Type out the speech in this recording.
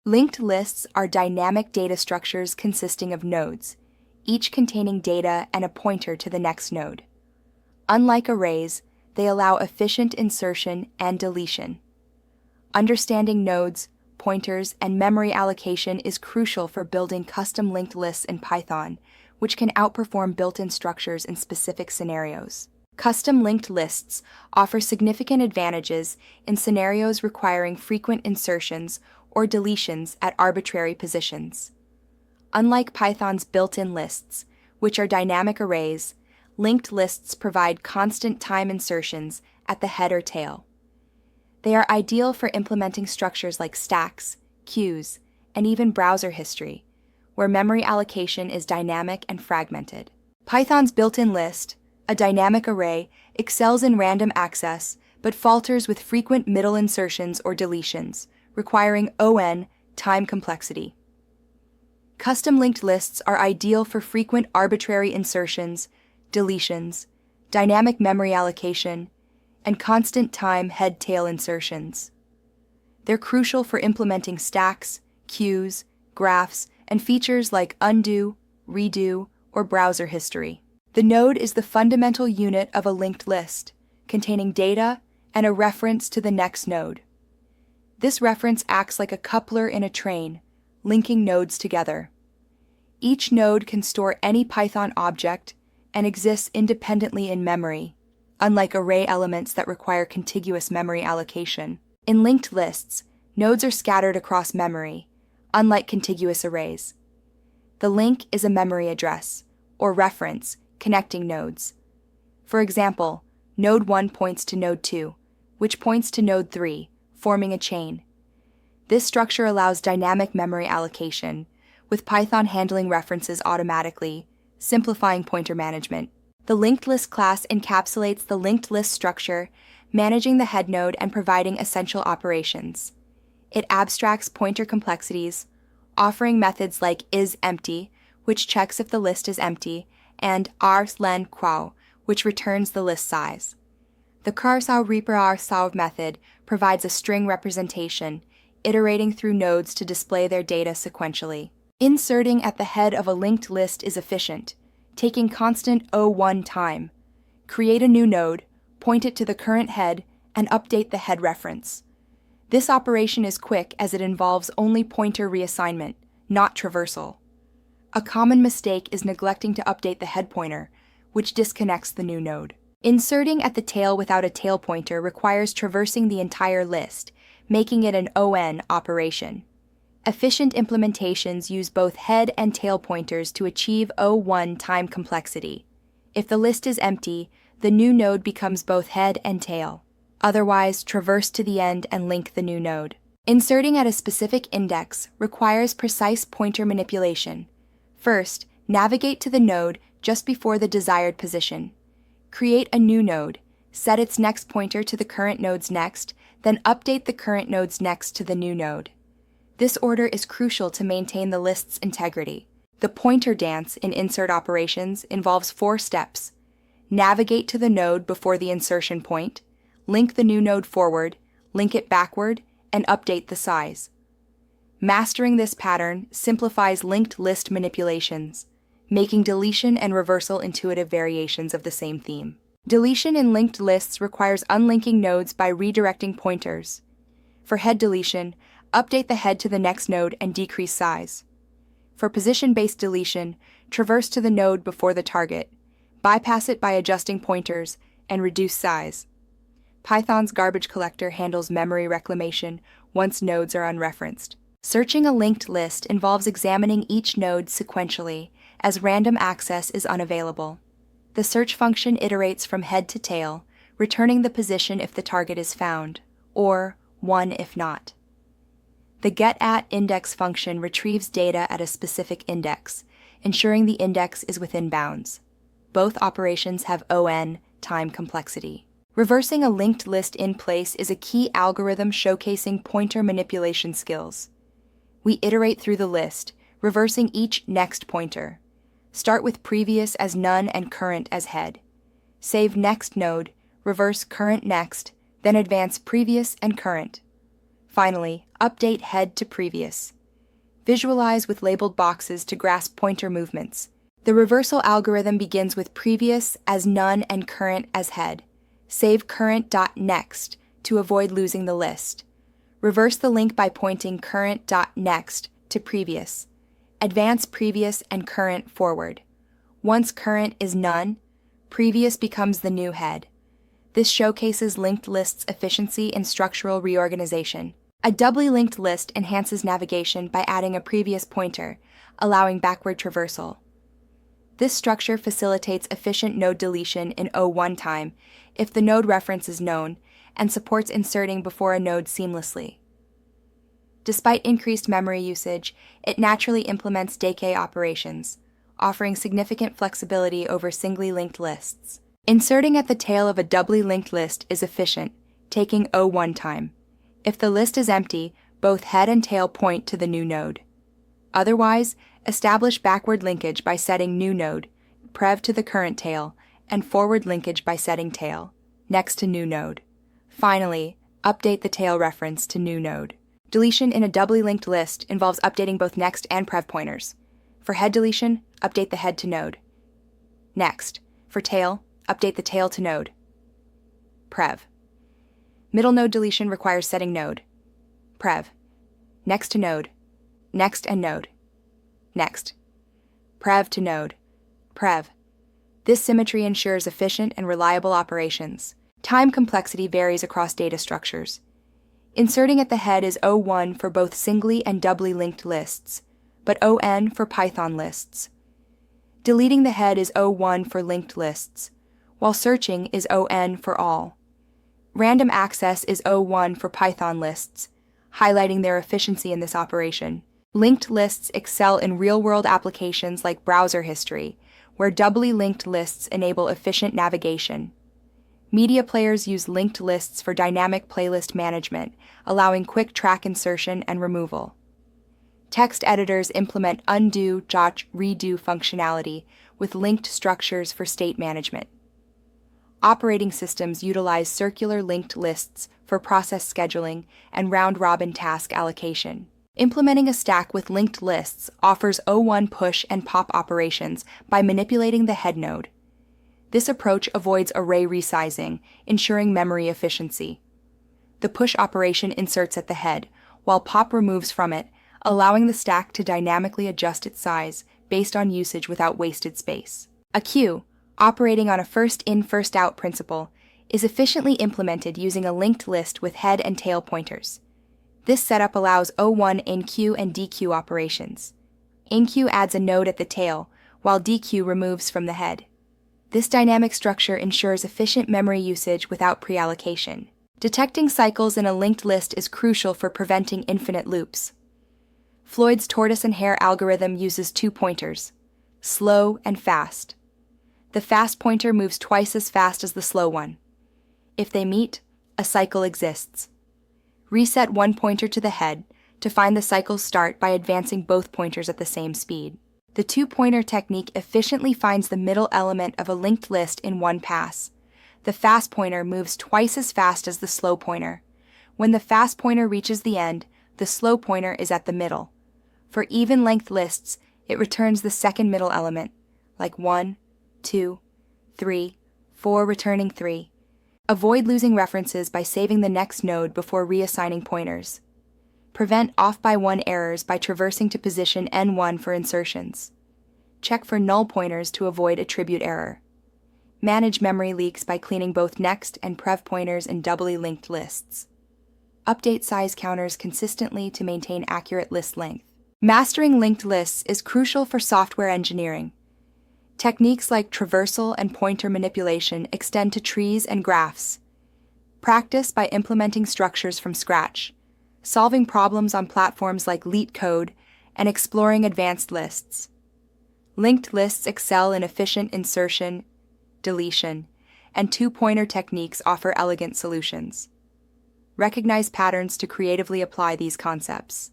Linked lists are dynamic data structures consisting of nodes, each containing data and a pointer to the next node. Unlike arrays, they allow efficient insertion and deletion. Understanding nodes, pointers, and memory allocation is crucial for building custom linked lists in Python, which can outperform built-in structures in specific scenarios. Custom linked lists offer significant advantages in scenarios requiring frequent insertions or deletions at arbitrary positions. Unlike Python's built-in lists, which are dynamic arrays, linked lists provide constant time insertions at the head or tail. They are ideal for implementing structures like stacks, queues, and even browser history, where memory allocation is dynamic and fragmented. Python's built-in list, a dynamic array, excels in random access, but falters with frequent middle insertions or deletions, requiring ON time complexity. Custom linked lists are ideal for frequent arbitrary insertions, deletions, dynamic memory allocation, and constant time head-tail insertions. They're crucial for implementing stacks, queues, graphs, and features like undo, redo, or browser history. The node is the fundamental unit of a linked list, containing data and a reference to the next node. This reference acts like a coupler in a train, linking nodes together. Each node can store any Python object and exists independently in memory, unlike array elements that require contiguous memory allocation. In linked lists, nodes are scattered across memory, unlike contiguous arrays. The link is a memory address, or reference, connecting nodes. For example, node 1 points to node 2, which points to node 3, forming a chain. This structure allows dynamic memory allocation, with Python handling references automatically, simplifying pointer management. The linked list class encapsulates the linked list structure, managing the head node and providing essential operations. It abstracts pointer complexities, offering methods like isEmpty, which checks if the list is empty, and rslen_quo, which returns the list size. The cursor method provides a string representation, iterating through nodes to display their data sequentially. Inserting at the head of a linked list is efficient, taking constant O1 time. Create a new node, point it to the current head, and update the head reference. This operation is quick as it involves only pointer reassignment, not traversal. A common mistake is neglecting to update the head pointer, which disconnects the new node. Inserting at the tail without a tail pointer requires traversing the entire list, making it an ON operation. Efficient implementations use both head and tail pointers to achieve O1 time complexity. If the list is empty, the new node becomes both head and tail. Otherwise, traverse to the end and link the new node. Inserting at a specific index requires precise pointer manipulation. First, navigate to the node just before the desired position. Create a new node, set its next pointer to the current node's next, then update the current node's next to the new node. This order is crucial to maintain the list's integrity. The pointer dance in insert operations involves 4 steps. Navigate to the node before the insertion point, link the new node forward, link it backward, and update the size. Mastering this pattern simplifies linked list manipulations, making deletion and reversal intuitive variations of the same theme. Deletion in linked lists requires unlinking nodes by redirecting pointers. For head deletion, update the head to the next node and decrease size. For position-based deletion, traverse to the node before the target, bypass it by adjusting pointers, and reduce size. Python's garbage collector handles memory reclamation once nodes are unreferenced. Searching a linked list involves examining each node sequentially, as random access is unavailable. The search function iterates from head to tail, returning the position if the target is found, or 1 if not. The getAtIndex function retrieves data at a specific index, ensuring the index is within bounds. Both operations have ON time complexity. Reversing a linked list in place is a key algorithm showcasing pointer manipulation skills. We iterate through the list, reversing each next pointer. Start with previous as none and current as head. Save next node, reverse current next, then advance previous and current. Finally, update head to previous. Visualize with labeled boxes to grasp pointer movements. The reversal algorithm begins with previous as none and current as head. Save current.next to avoid losing the list. Reverse the link by pointing current.next to previous. Advance previous and current forward. Once current is none, previous becomes the new head. This showcases linked lists' efficiency in structural reorganization. A doubly linked list enhances navigation by adding a previous pointer, allowing backward traversal. This structure facilitates efficient node deletion in O1 time if the node reference is known and supports inserting before a node seamlessly. Despite increased memory usage, it naturally implements decay operations, offering significant flexibility over singly linked lists. Inserting at the tail of a doubly linked list is efficient, taking O1 time. If the list is empty, both head and tail point to the new node. Otherwise, establish backward linkage by setting new node, prev to the current tail, and forward linkage by setting tail, next to new node. Finally, update the tail reference to new node. Deletion in a doubly linked list involves updating both next and prev pointers. For head deletion, update the head to node. Next, for tail, update the tail to node. Prev. Middle node deletion requires setting node. Prev. Next to node. Next and node. Next. Prev to node. Prev. This symmetry ensures efficient and reliable operations. Time complexity varies across data structures. Inserting at the head is O1 for both singly and doubly linked lists, but ON for Python lists. Deleting the head is O1 for linked lists, while searching is ON for all. Random access is O1 for Python lists, highlighting their efficiency in this operation. Linked lists excel in real-world applications like browser history, where doubly linked lists enable efficient navigation. Media players use linked lists for dynamic playlist management, allowing quick track insertion and removal. Text editors implement undo, jot, redo functionality with linked structures for state management. Operating systems utilize circular linked lists for process scheduling and round-robin task allocation. Implementing a stack with linked lists offers O1 push and pop operations by manipulating the head node. This approach avoids array resizing, ensuring memory efficiency. The push operation inserts at the head, while pop removes from it, allowing the stack to dynamically adjust its size based on usage without wasted space. A queue, operating on a first-in, first-out principle, is efficiently implemented using a linked list with head and tail pointers. This setup allows O1 enqueue and dequeue operations. Enqueue adds a node at the tail, while dequeue removes from the head. This dynamic structure ensures efficient memory usage without pre-allocation. Detecting cycles in a linked list is crucial for preventing infinite loops. Floyd's tortoise and hare algorithm uses two pointers, slow and fast. The fast pointer moves twice as fast as the slow one. If they meet, a cycle exists. Reset one pointer to the head to find the cycle's start by advancing both pointers at the same speed. The two-pointer technique efficiently finds the middle element of a linked list in one pass. The fast pointer moves twice as fast as the slow pointer. When the fast pointer reaches the end, the slow pointer is at the middle. For even-length lists, it returns the second middle element, like 1, 2, 3, 4 returning 3. Avoid losing references by saving the next node before reassigning pointers. Prevent off-by-one errors by traversing to position N1 for insertions. Check for null pointers to avoid attribute error. Manage memory leaks by cleaning both next and prev pointers in doubly linked lists. Update size counters consistently to maintain accurate list length. Mastering linked lists is crucial for software engineering. Techniques like traversal and pointer manipulation extend to trees and graphs. Practice by implementing structures from scratch, solving problems on platforms like LeetCode, and exploring advanced lists. Linked lists excel in efficient insertion, deletion, and two-pointer techniques offer elegant solutions. Recognize patterns to creatively apply these concepts.